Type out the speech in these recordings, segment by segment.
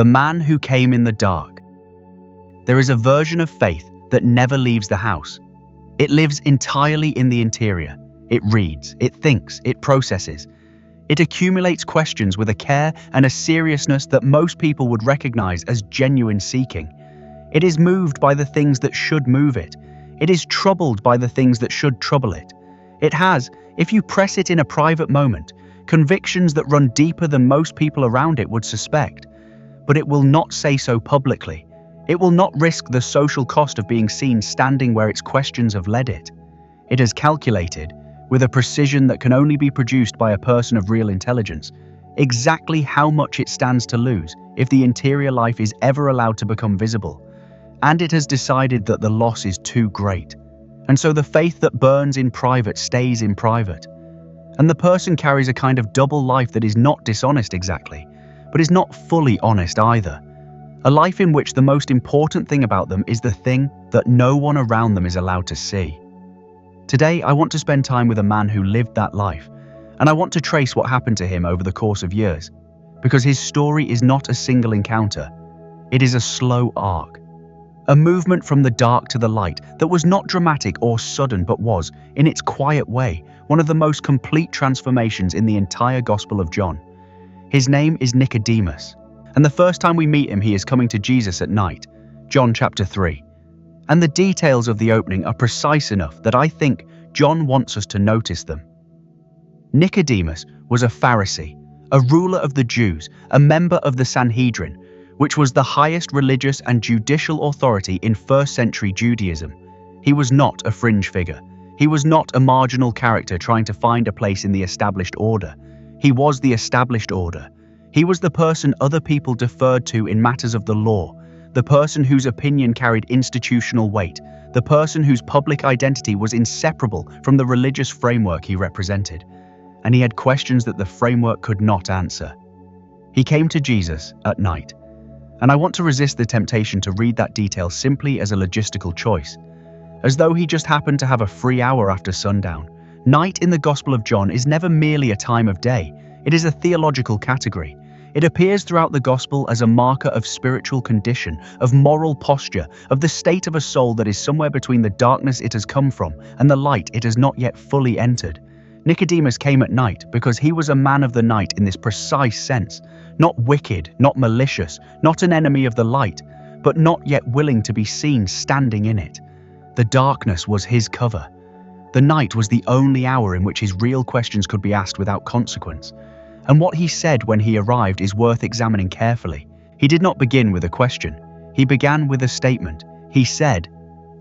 The man who came in the dark. There is a version of faith that never leaves the house. It lives entirely in the interior. It reads, it thinks, it processes. It accumulates questions with a care and a seriousness that most people would recognize as genuine seeking. It is moved by the things that should move it. It is troubled by the things that should trouble it. It has, if you press it in a private moment, convictions that run deeper than most people around it would suspect. But it will not say so publicly. It will not risk the social cost of being seen standing where its questions have led it. It has calculated, with a precision that can only be produced by a person of real intelligence, exactly how much it stands to lose if the interior life is ever allowed to become visible. And it has decided that the loss is too great. And so the faith that burns in private stays in private. And the person carries a kind of double life that is not dishonest exactly, but is not fully honest either. A life in which the most important thing about them is the thing that no one around them is allowed to see. Today, I want to spend time with a man who lived that life, and I want to trace what happened to him over the course of years, because his story is not a single encounter. It is a slow arc. A movement from the dark to the light that was not dramatic or sudden but was, in its quiet way, one of the most complete transformations in the entire Gospel of John. His name is Nicodemus, and the first time we meet him he is coming to Jesus at night, John chapter 3. And the details of the opening are precise enough that I think John wants us to notice them. Nicodemus was a Pharisee, a ruler of the Jews, a member of the Sanhedrin, which was the highest religious and judicial authority in first-century Judaism. He was not a fringe figure. He was not a marginal character trying to find a place in the established order. He was the established order. He was the person other people deferred to in matters of the law, the person whose opinion carried institutional weight, the person whose public identity was inseparable from the religious framework he represented. And he had questions that the framework could not answer. He came to Jesus at night. And I want to resist the temptation to read that detail simply as a logistical choice, as though he just happened to have a free hour after sundown. Night in the Gospel of John is never merely a time of day, it is a theological category. It appears throughout the Gospel as a marker of spiritual condition, of moral posture, of the state of a soul that is somewhere between the darkness it has come from and the light it has not yet fully entered. Nicodemus came at night because he was a man of the night in this precise sense, not wicked, not malicious, not an enemy of the light, but not yet willing to be seen standing in it. The darkness was his cover. The night was the only hour in which his real questions could be asked without consequence. And what he said when he arrived is worth examining carefully. He did not begin with a question. He began with a statement. He said,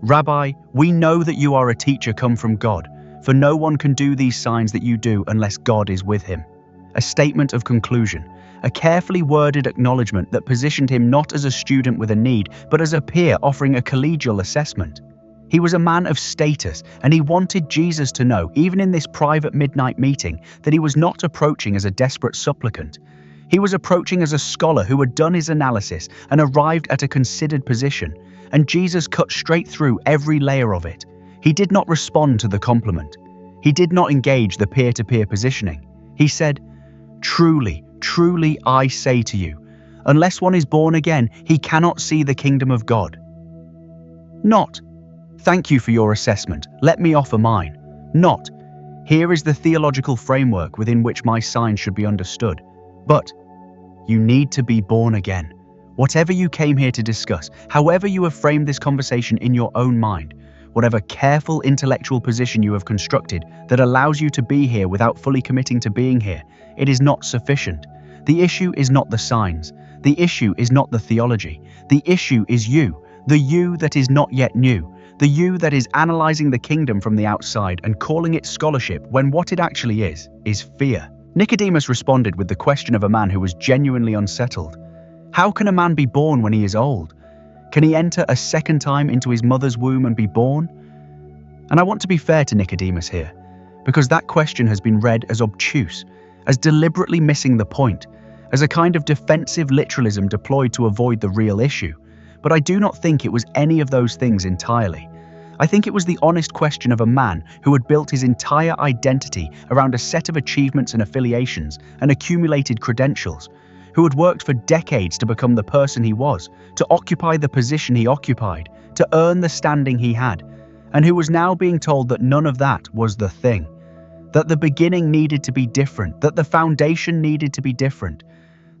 "Rabbi, we know that you are a teacher come from God, for no one can do these signs that you do unless God is with him." A statement of conclusion, a carefully worded acknowledgement that positioned him not as a student with a need, but as a peer offering a collegial assessment. He was a man of status, and he wanted Jesus to know, even in this private midnight meeting, that he was not approaching as a desperate supplicant. He was approaching as a scholar who had done his analysis and arrived at a considered position, and Jesus cut straight through every layer of it. He did not respond to the compliment. He did not engage the peer-to-peer positioning. He said, "Truly, truly I say to you, unless one is born again, he cannot see the kingdom of God." Not, "Thank you for your assessment, let me offer mine." Not, "Here is the theological framework within which my signs should be understood." But, "You need to be born again." Whatever you came here to discuss, however you have framed this conversation in your own mind, whatever careful intellectual position you have constructed that allows you to be here without fully committing to being here, it is not sufficient. The issue is not the signs. The issue is not the theology. The issue is you, the you that is not yet new, the you that is analyzing the kingdom from the outside and calling it scholarship when what it actually is fear. Nicodemus responded with the question of a man who was genuinely unsettled. How can a man be born when he is old? Can he enter a second time into his mother's womb and be born? And I want to be fair to Nicodemus here, because that question has been read as obtuse, as deliberately missing the point, as a kind of defensive literalism deployed to avoid the real issue. But I do not think it was any of those things entirely. I think it was the honest question of a man who had built his entire identity around a set of achievements and affiliations and accumulated credentials, who had worked for decades to become the person he was, to occupy the position he occupied, to earn the standing he had, and who was now being told that none of that was the thing, that the beginning needed to be different, that the foundation needed to be different,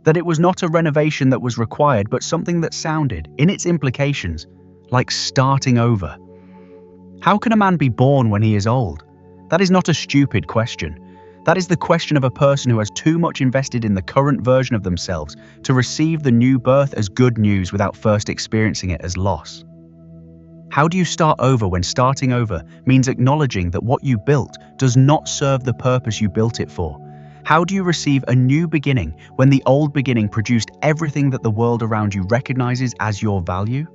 that it was not a renovation that was required, but something that sounded, in its implications, like starting over. How can a man be born when he is old? That is not a stupid question. That is the question of a person who has too much invested in the current version of themselves to receive the new birth as good news without first experiencing it as loss. How do you start over when starting over means acknowledging that what you built does not serve the purpose you built it for? How do you receive a new beginning when the old beginning produced everything that the world around you recognizes as your value?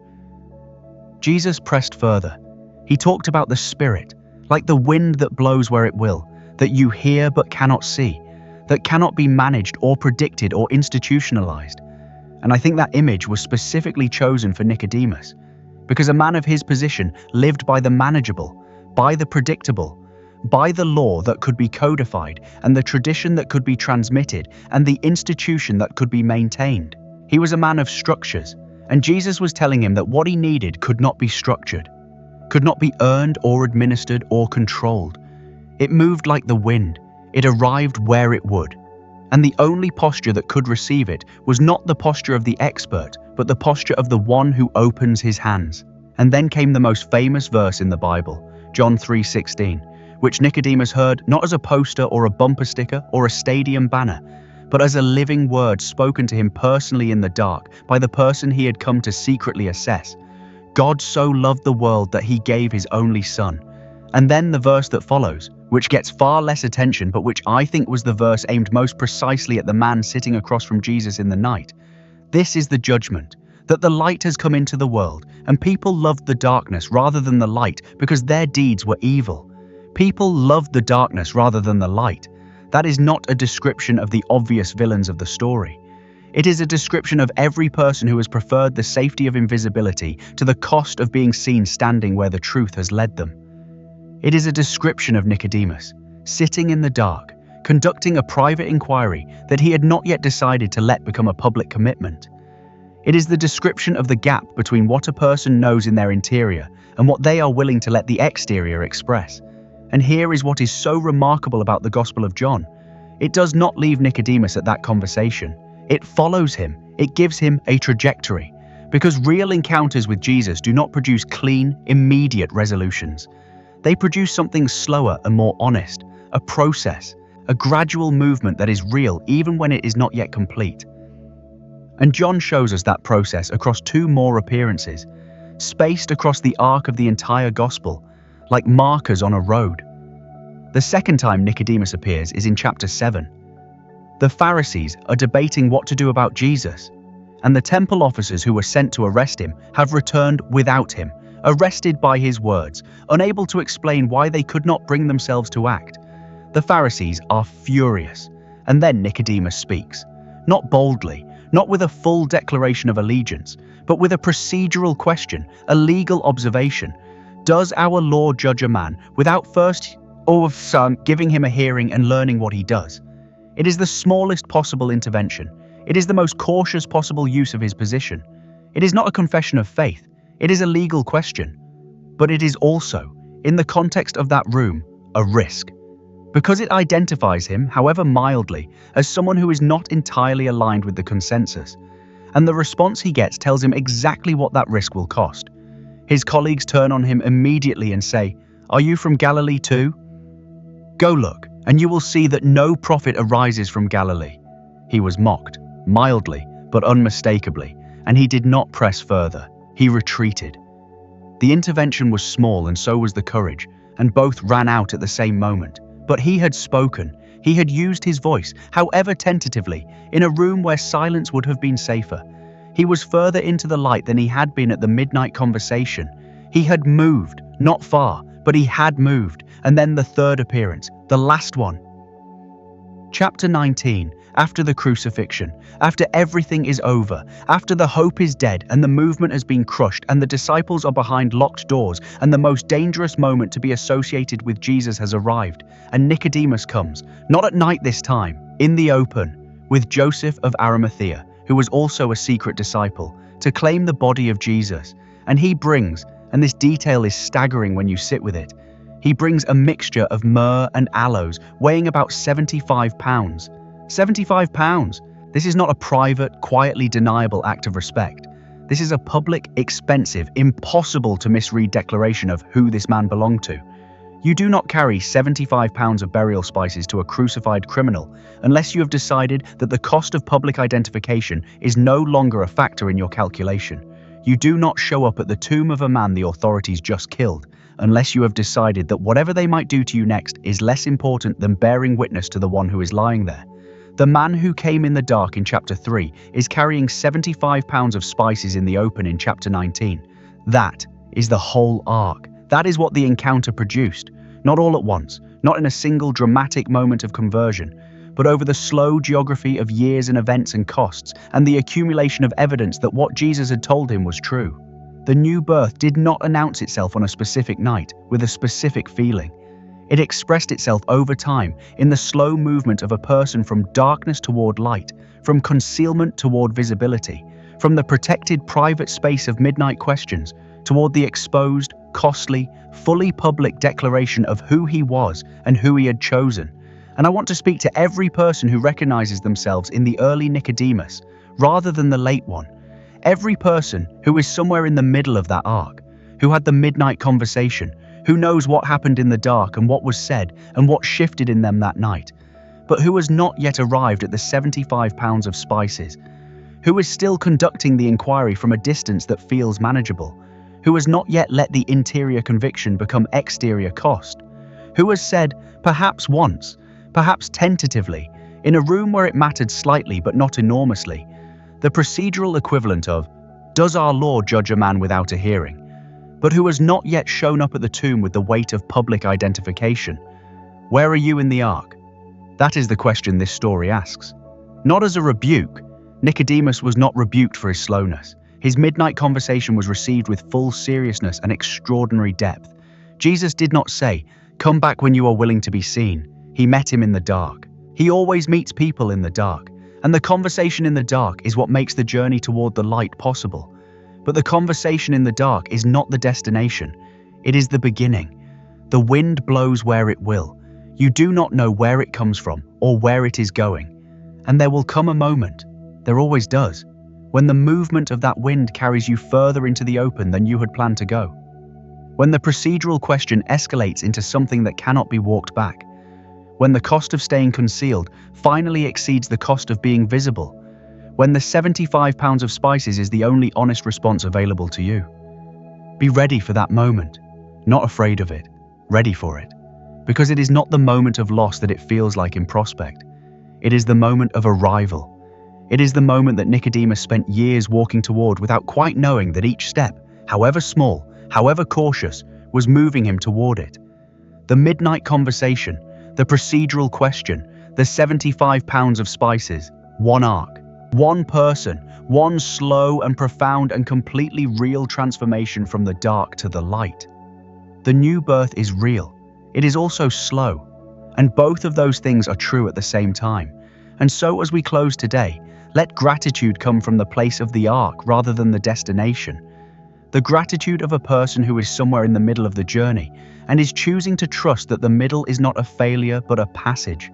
Jesus pressed further. He talked about the Spirit, like the wind that blows where it will, that you hear but cannot see, that cannot be managed or predicted or institutionalized. And I think that image was specifically chosen for Nicodemus, because a man of his position lived by the manageable, by the predictable, by the law that could be codified and the tradition that could be transmitted and the institution that could be maintained. He was a man of structures, and Jesus was telling him that what he needed could not be structured, could not be earned or administered or controlled. It moved like the wind. It arrived where it would. And the only posture that could receive it was not the posture of the expert, but the posture of the one who opens his hands. And then came the most famous verse in the Bible, John 3:16, which Nicodemus heard not as a poster or a bumper sticker or a stadium banner, but as a living word spoken to him personally in the dark by the person he had come to secretly assess. God so loved the world that he gave his only son. And then the verse that follows, which gets far less attention, but which I think was the verse aimed most precisely at the man sitting across from Jesus in the night. This is the judgment, that the light has come into the world, and people loved the darkness rather than the light because their deeds were evil. People loved the darkness rather than the light. That is not a description of the obvious villains of the story. It is a description of every person who has preferred the safety of invisibility to the cost of being seen standing where the truth has led them. It is a description of Nicodemus, sitting in the dark, conducting a private inquiry that he had not yet decided to let become a public commitment. It is the description of the gap between what a person knows in their interior and what they are willing to let the exterior express. And here is what is so remarkable about the Gospel of John. It does not leave Nicodemus at that conversation. It follows him. It gives him a trajectory. Because real encounters with Jesus do not produce clean, immediate resolutions. They produce something slower and more honest, a process, a gradual movement that is real even when it is not yet complete. And John shows us that process across two more appearances, spaced across the arc of the entire Gospel, like markers on a road. The second time Nicodemus appears is in chapter 7. The Pharisees are debating what to do about Jesus, and the temple officers who were sent to arrest him have returned without him, arrested by his words, unable to explain why they could not bring themselves to act. The Pharisees are furious, and then Nicodemus speaks, not boldly, not with a full declaration of allegiance, but with a procedural question, a legal observation. Does our law judge a man without first or some giving him a hearing and learning what he does? It is the smallest possible intervention. It is the most cautious possible use of his position. It is not a confession of faith. It is a legal question. But it is also, in the context of that room, a risk. Because it identifies him, however mildly, as someone who is not entirely aligned with the consensus. And the response he gets tells him exactly what that risk will cost. His colleagues turn on him immediately and say, "Are you from Galilee too? Go look, and you will see that no prophet arises from Galilee." He was mocked, mildly, but unmistakably, and he did not press further. He retreated. The intervention was small and so was the courage, and both ran out at the same moment. But he had spoken. He had used his voice, however tentatively, in a room where silence would have been safer. He was further into the light than he had been at the midnight conversation. He had moved, not far, but he had moved. And then the third appearance, the last one. Chapter 19, after the crucifixion, after everything is over, after the hope is dead and the movement has been crushed and the disciples are behind locked doors and the most dangerous moment to be associated with Jesus has arrived, and Nicodemus comes, not at night this time, in the open, with Joseph of Arimathea, who was also a secret disciple, to claim the body of Jesus. And he brings, and this detail is staggering when you sit with it, he brings a mixture of myrrh and aloes weighing about 75 pounds. 75 pounds! This is not a private, quietly deniable act of respect. This is a public, expensive, impossible to misread declaration of who this man belonged to. You do not carry 75 pounds of burial spices to a crucified criminal unless you have decided that the cost of public identification is no longer a factor in your calculation. You do not show up at the tomb of a man the authorities just killed unless you have decided that whatever they might do to you next is less important than bearing witness to the one who is lying there. The man who came in the dark in chapter 3 is carrying 75 pounds of spices in the open in chapter 19. That is the whole ark. That is what the encounter produced. Not all at once, not in a single dramatic moment of conversion, but over the slow geography of years and events and costs, and the accumulation of evidence that what Jesus had told him was true. The new birth did not announce itself on a specific night, with a specific feeling. It expressed itself over time in the slow movement of a person from darkness toward light, from concealment toward visibility, from the protected private space of midnight questions toward the exposed, costly, fully public declaration of who he was and who he had chosen. And I want to speak to every person who recognizes themselves in the early Nicodemus, rather than the late one. Every person who is somewhere in the middle of that arc, who had the midnight conversation, who knows what happened in the dark and what was said and what shifted in them that night, but who has not yet arrived at the 75 pounds of spices, who is still conducting the inquiry from a distance that feels manageable, who has not yet let the interior conviction become exterior cost, who has said, perhaps once, perhaps tentatively, in a room where it mattered slightly but not enormously, the procedural equivalent of, does our law judge a man without a hearing? But who has not yet shown up at the tomb with the weight of public identification. Where are you in the ark? That is the question this story asks. Not as a rebuke. Nicodemus was not rebuked for his slowness. His midnight conversation was received with full seriousness and extraordinary depth. Jesus did not say, come back when you are willing to be seen. He met him in the dark. He always meets people in the dark. And the conversation in the dark is what makes the journey toward the light possible. But the conversation in the dark is not the destination. It is the beginning. The wind blows where it will. You do not know where it comes from or where it is going. And there will come a moment, there always does, when the movement of that wind carries you further into the open than you had planned to go. When the procedural question escalates into something that cannot be walked back. When the cost of staying concealed finally exceeds the cost of being visible. When the 75 pounds of spices is the only honest response available to you. Be ready for that moment, not afraid of it, ready for it. Because it is not the moment of loss that it feels like in prospect. It is the moment of arrival. It is the moment that Nicodemus spent years walking toward without quite knowing that each step, however small, however cautious, was moving him toward it. The midnight conversation, the procedural question, the 75 pounds of spices, one ark, one person, one slow and profound and completely real transformation from the dark to the light. The new birth is real. It is also slow. And both of those things are true at the same time. And so as we close today, let gratitude come from the place of the ark rather than the destination. The gratitude of a person who is somewhere in the middle of the journey and is choosing to trust that the middle is not a failure but a passage.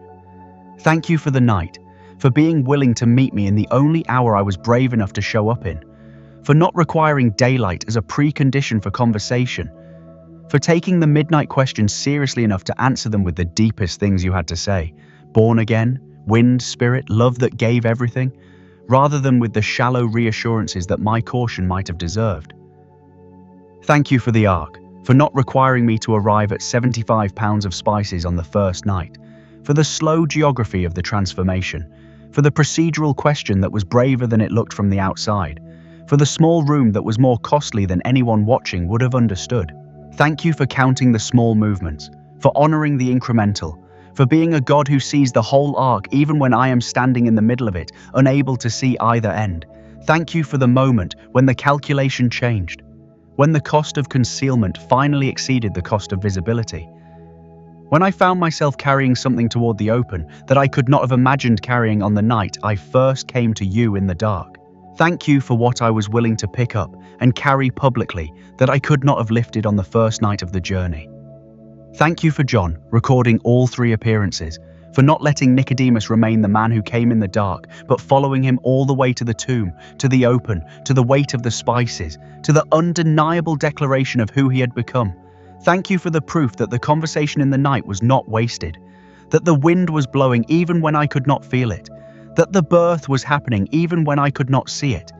Thank you for the night, for being willing to meet me in the only hour I was brave enough to show up in, for not requiring daylight as a precondition for conversation, for taking the midnight questions seriously enough to answer them with the deepest things you had to say, born again, wind, spirit, love that gave everything, rather than with the shallow reassurances that my caution might have deserved. Thank you for the ark, for not requiring me to arrive at 75 pounds of spices on the first night, for the slow geography of the transformation, for the procedural question that was braver than it looked from the outside, for the small room that was more costly than anyone watching would have understood. Thank you for counting the small movements, for honoring the incremental, for being a God who sees the whole arc even when I am standing in the middle of it, unable to see either end. Thank you for the moment when the calculation changed, when the cost of concealment finally exceeded the cost of visibility, When I found myself carrying something toward the open that I could not have imagined carrying on the night I first came to you in the dark. Thank you for what I was willing to pick up and carry publicly that I could not have lifted on the first night of the journey. Thank you for John recording all 3 appearances, for not letting Nicodemus remain the man who came in the dark, but following him all the way to the tomb, to the open, to the weight of the spices, to the undeniable declaration of who he had become. Thank you for the proof that the conversation in the night was not wasted, that the wind was blowing even when I could not feel it, that the birth was happening even when I could not see it.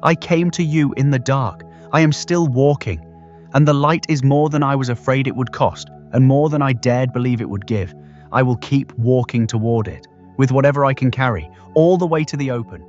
I came to you in the dark. I am still walking, and the light is more than I was afraid it would cost, and more than I dared believe it would give. I will keep walking toward it, with whatever I can carry, all the way to the open,